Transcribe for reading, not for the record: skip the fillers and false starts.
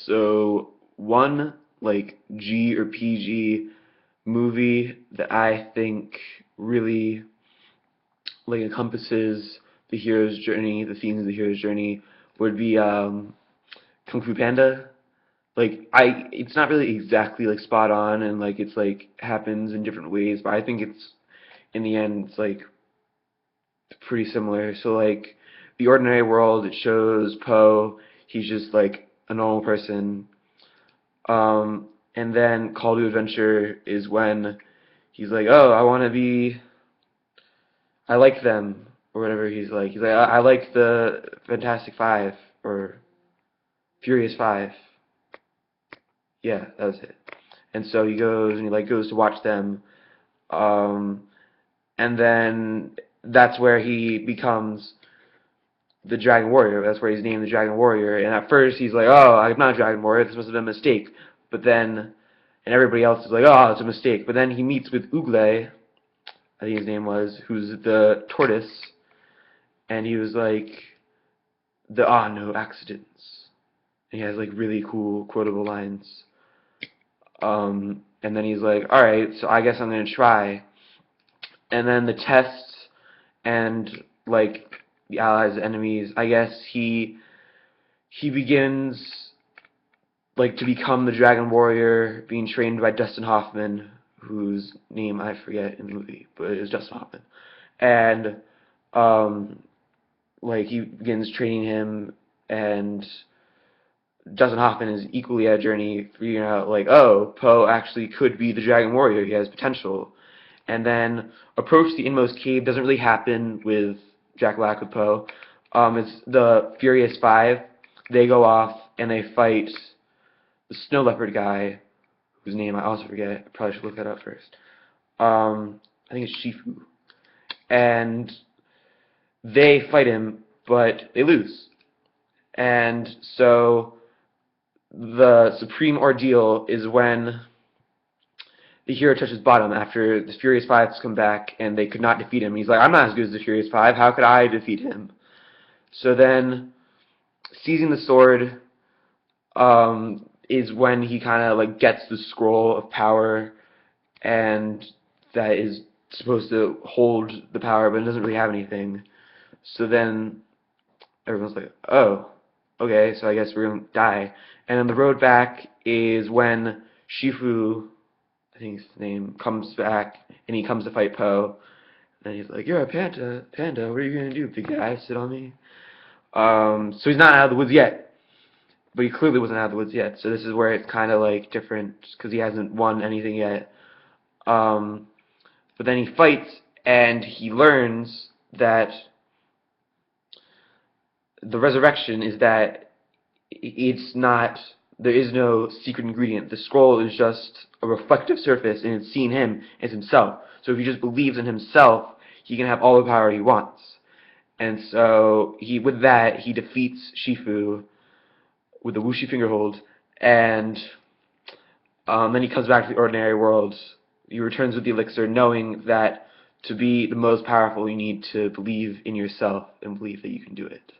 So one like G or PG movie that I think really like encompasses the hero's journey, the themes of the hero's journey would be Kung Fu Panda. Like it's not really exactly like spot on, and like it's like happens in different ways, but I think it's in the end it's like pretty similar. So like the ordinary world, it shows Poe, he's just like a normal person. And then Call to Adventure is when he's like, oh, I like them, or whatever he's like, I like the Fantastic Five, or Furious Five. Yeah, that was it. And so he goes and he like goes to watch them, um, and then that's where he becomes the Dragon Warrior. That's where he's named the Dragon Warrior. And at first he's like, oh, I'm not a Dragon Warrior. This must have been a mistake. But then, and everybody else is like, oh, it's a mistake. But then he meets with Ugle, I think his name was, who's the tortoise, and he was like, there are no accidents. And he has like really cool quotable lines. And then he's like, all right, so I guess I'm gonna try. And then the tests and like the allies, enemies, I guess he begins like to become the Dragon Warrior, being trained by Dustin Hoffman, whose name I forget in the movie, but it is Dustin Hoffman. And like he begins training him, and Dustin Hoffman is equally at a journey figuring out like, oh, Poe actually could be the Dragon Warrior. He has potential. And then Approach the Inmost Cave doesn't really happen with Jack Black with Poe. It's the Furious Five. They go off and they fight the Snow Leopard guy, whose name I also forget. I probably should look that up first. I think it's Shifu. And they fight him, but they lose. And so the supreme ordeal is when the hero touches bottom after the Furious Five come back and they could not defeat him. He's like, I'm not as good as the Furious Five. How could I defeat him? So then, seizing the sword is when he kind of like gets the scroll of power, and that is supposed to hold the power, but it doesn't really have anything. So then everyone's like, oh, okay, so I guess we're gonna die. And then the road back is when Shifu, I think his name, comes back, and he comes to fight Poe. And he's like, you're a panda, what are you gonna do, big guy, sit on me? So he's not out of the woods yet, but he clearly wasn't out of the woods yet, so this is where it's kind of like different, because he hasn't won anything yet. But then he fights, and he learns that the resurrection is that it's not, there is no secret ingredient. The scroll is just a reflective surface, and it's seeing him as himself. So if he just believes in himself, he can have all the power he wants. And so with that, he defeats Shifu with the Wuxi Fingerhold, and then he comes back to the ordinary world. He returns with the elixir, knowing that to be the most powerful, you need to believe in yourself and believe that you can do it.